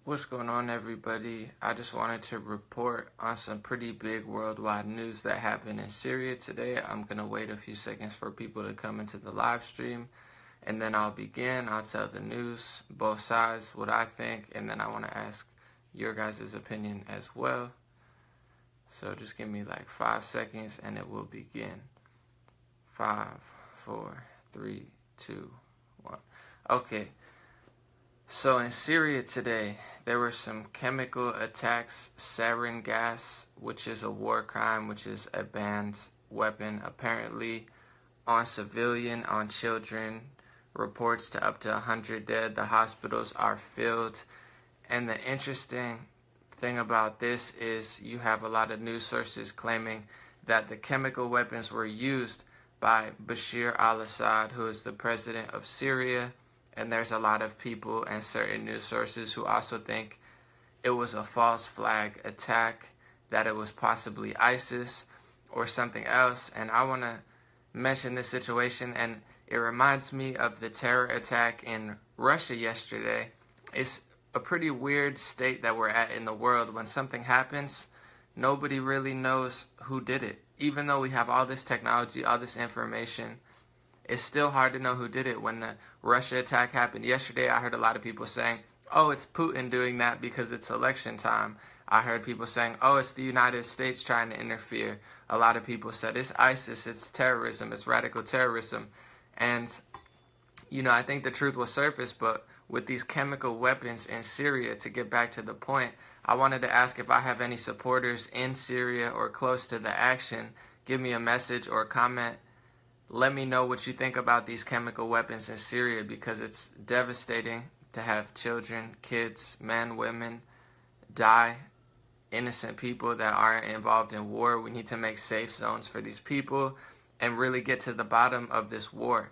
What's going on, everybody? I just wanted to report on some pretty big worldwide news that happened in Syria today. I'm going to wait a few seconds for people to come into the live stream, and then I'll begin. I'll tell the news, both sides, what I think, and then I want to ask your guys' opinion as well. So just give me like 5 seconds, and it will begin. 5, 4, 3, 2, 1. Okay. So in Syria today, there were some chemical attacks, sarin gas, which is a war crime, which is a banned weapon, apparently on on children. Reports to up to 100 dead. The hospitals are filled. And the interesting thing about this is you have a lot of news sources claiming that the chemical weapons were used by Bashar al-Assad, who is the president of Syria. And there's a lot of people and certain news sources who also think it was a false flag attack, that it was possibly ISIS or something else. And I want to mention this situation, and it reminds me of the terror attack in Russia yesterday. It's a pretty weird state that we're at in the world. When something happens, nobody really knows who did it. Even though we have all this technology, all this information, it's still hard to know who did it. When the Russia attack happened yesterday, I heard a lot of people saying, oh, it's Putin doing that because it's election time. I heard people saying, oh, it's the United States trying to interfere. A lot of people said it's ISIS, it's terrorism, it's radical terrorism. And, I think the truth will surface, but with these chemical weapons in Syria, to get back to the point, I wanted to ask if I have any supporters in Syria or close to the action. Give me a message or a comment. Let me know what you think about these chemical weapons in Syria, because it's devastating to have children, kids, men, women die, innocent people that aren't involved in war. We need to make safe zones for these people and really get to the bottom of this war.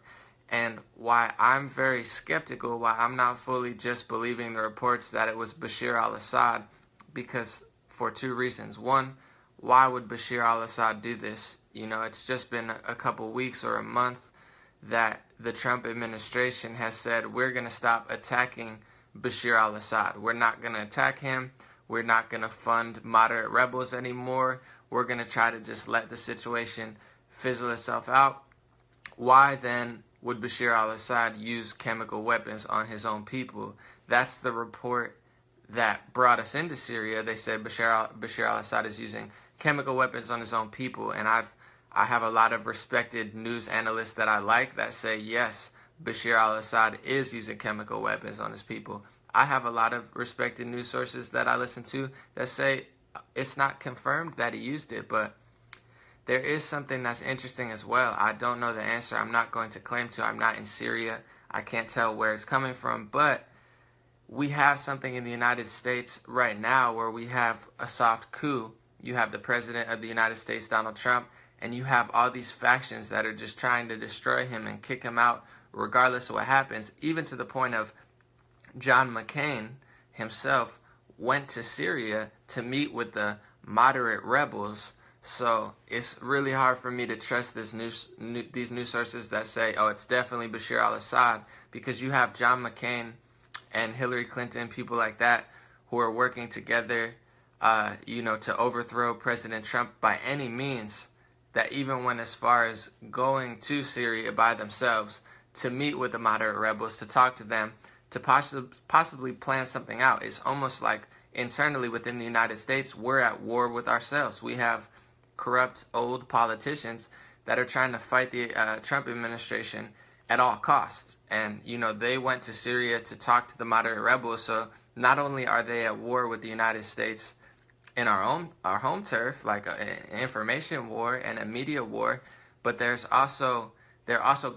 And why I'm very skeptical, why I'm not fully just believing the reports that it was Bashar al-Assad, because for 2 reasons. One, why would Bashar al-Assad do this? It's just been a couple weeks or a month that the Trump administration has said, we're going to stop attacking Bashar al-Assad. We're not going to attack him. We're not going to fund moderate rebels anymore. We're going to try to just let the situation fizzle itself out. Why then would Bashar al-Assad use chemical weapons on his own people? That's the report that brought us into Syria. They said Bashar al-Assad is using chemical weapons on his own people, and I have a lot of respected news analysts that I like that say, yes, Bashar al-Assad is using chemical weapons on his people. I have a lot of respected news sources that I listen to that say it's not confirmed that he used it, but there is something that's interesting as well. I don't know the answer. I'm not going to claim to. I'm not in Syria. I can't tell where it's coming from, but we have something in the United States right now where we have a soft coup. You have the president of the United States, Donald Trump, and you have all these factions that are just trying to destroy him and kick him out regardless of what happens, even to the point of John McCain himself went to Syria to meet with the moderate rebels. So it's really hard for me to trust these news sources that say, oh, it's definitely Bashar al-Assad, because you have John McCain and Hillary Clinton, people like that, who are working together to overthrow President Trump by any means, that even went as far as going to Syria by themselves to meet with the moderate rebels, to talk to them, to possibly plan something out. It's almost like internally within the United States, we're at war with ourselves. We have corrupt old politicians that are trying to fight the Trump administration at all costs. And, they went to Syria to talk to the moderate rebels. So not only are they at war with the United States in our home turf, like an information war and a media war, but they're also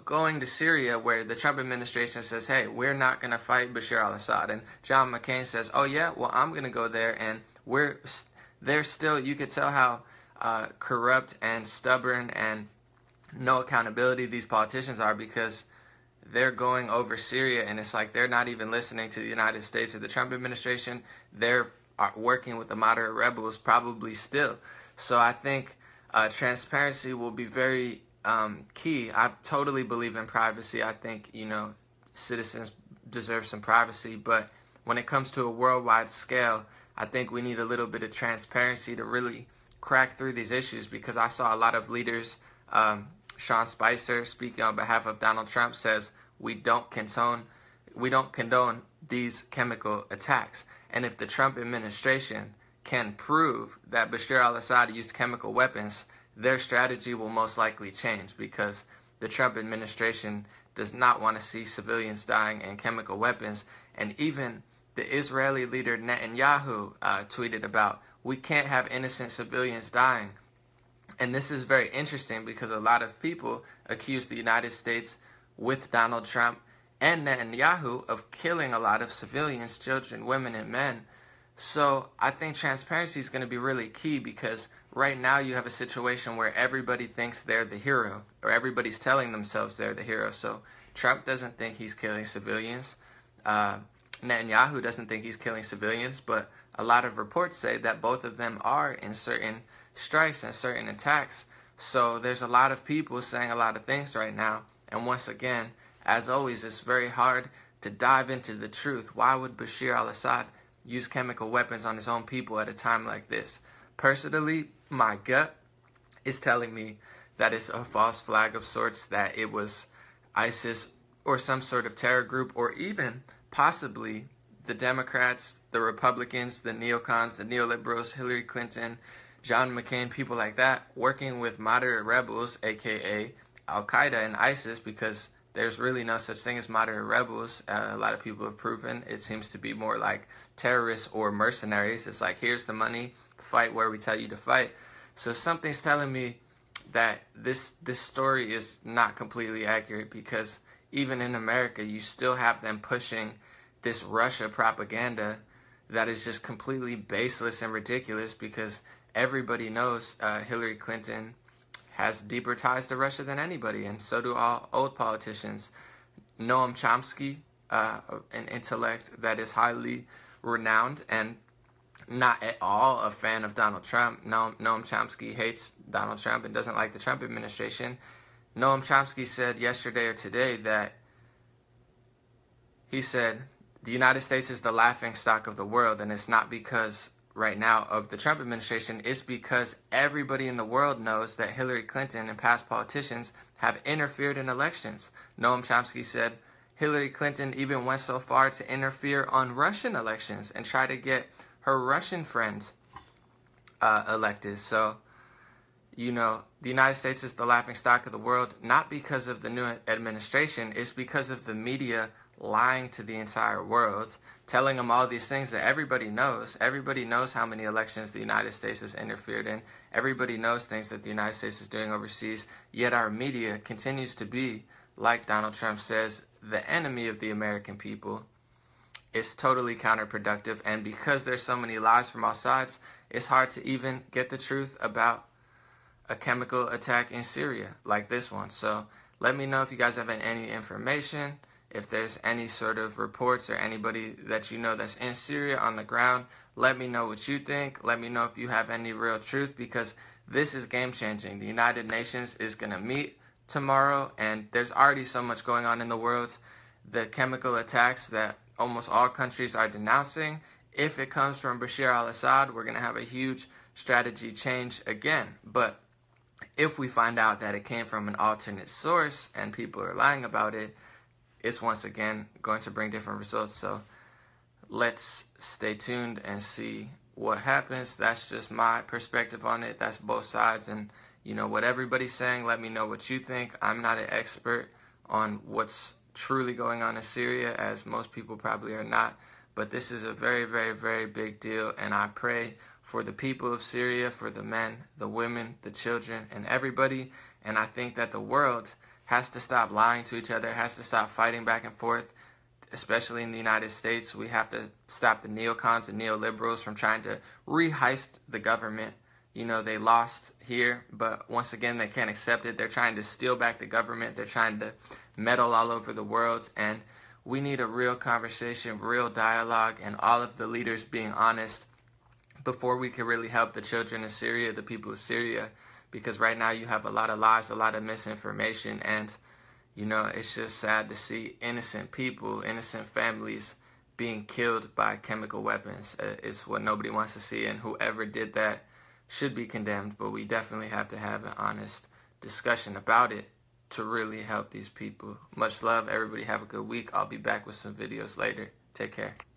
going to Syria, where the Trump administration says, hey, we're not going to fight Bashar al-Assad. And John McCain says, oh yeah, well, I'm going to go there. And they're still, you could tell how corrupt and stubborn and no accountability these politicians are, because they're going over Syria, and it's like they're not even listening to the United States or the Trump administration. They're working with the moderate rebels probably still. So I think transparency will be very key. I totally believe in privacy. I think, citizens deserve some privacy, but when it comes to a worldwide scale, I think we need a little bit of transparency to really crack through these issues, because I saw a lot of leaders, Sean Spicer, speaking on behalf of Donald Trump, says we don't condone these chemical attacks. And if the Trump administration can prove that Bashar al-Assad used chemical weapons, their strategy will most likely change, because the Trump administration does not want to see civilians dying in chemical weapons. And even the Israeli leader Netanyahu tweeted about, we can't have innocent civilians dying. And this is very interesting, because a lot of people accuse the United States with Donald Trump and Netanyahu of killing a lot of civilians, children, women, and men. So I think transparency is going to be really key, because right now you have a situation where everybody thinks they're the hero, or everybody's telling themselves they're the hero. So Trump doesn't think he's killing civilians. Netanyahu doesn't think he's killing civilians, but a lot of reports say that both of them are in certain strikes and certain attacks. So there's a lot of people saying a lot of things right now. And once again, as always, it's very hard to dive into the truth. Why would Bashar al-Assad use chemical weapons on his own people at a time like this? Personally, my gut is telling me that it's a false flag of sorts, that it was ISIS or some sort of terror group, or even possibly the Democrats, the Republicans, the neocons, the neoliberals, Hillary Clinton, John McCain, people like that, working with moderate rebels, aka Al-Qaeda and ISIS, because there's really no such thing as moderate rebels. A lot of people have proven it seems to be more like terrorists or mercenaries. It's like, here's the money, fight where we tell you to fight. So something's telling me that this story is not completely accurate, because even in America, you still have them pushing this Russia propaganda that is just completely baseless and ridiculous, because everybody knows Hillary Clinton has deeper ties to Russia than anybody, and so do all old politicians. Noam Chomsky, an intellect that is highly renowned and not at all a fan of Donald Trump. Noam Chomsky hates Donald Trump and doesn't like the Trump administration. Noam Chomsky said yesterday or today that he said the United States is the laughingstock of the world, and it's not because right now of the Trump administration, it's because everybody in the world knows that Hillary Clinton and past politicians have interfered in elections. Noam Chomsky said Hillary Clinton even went so far to interfere on Russian elections and try to get her Russian friends elected. So, you know, the United States is the laughingstock of the world, not because of the new administration, it's because of the media lying to the entire world, telling them all these things that everybody knows. Everybody knows how many elections the United States has interfered in. Everybody knows things that the United States is doing overseas. Yet our media continues to be, like Donald Trump says, the enemy of the American people. It's totally counterproductive. And because there's so many lies from all sides, it's hard to even get the truth about a chemical attack in Syria like this one. So let me know if you guys have any information. If there's any sort of reports or anybody that you know that's in Syria on the ground, let me know what you think. Let me know if you have any real truth, because this is game-changing. The United Nations is going to meet tomorrow, and there's already so much going on in the world. The chemical attacks that almost all countries are denouncing, if it comes from Bashar al-Assad, we're going to have a huge strategy change again. But if we find out that it came from an alternate source and people are lying about it, it's once again going to bring different results. So let's stay tuned and see what happens. That's just my perspective on it. That's both sides. And, you know, what everybody's saying, let me know what you think. I'm not an expert on what's truly going on in Syria, as most people probably are not. But this is a very, very, very big deal. And I pray for the people of Syria, for the men, the women, the children, and everybody. And I think that the world has to stop lying to each other, has to stop fighting back and forth, especially in the United States. We have to stop the neocons and neoliberals from trying to reheist the government. You know, they lost here, but once again, they can't accept it. They're trying to steal back the government. They're trying to meddle all over the world, and we need a real conversation, real dialogue, and all of the leaders being honest before we can really help the children of Syria, the people of Syria. Because right now you have a lot of lies, a lot of misinformation, and, you know, it's just sad to see innocent people, innocent families being killed by chemical weapons. It's what nobody wants to see, and whoever did that should be condemned, but we definitely have to have an honest discussion about it to really help these people. Much love. Everybody have a good week. I'll be back with some videos later. Take care.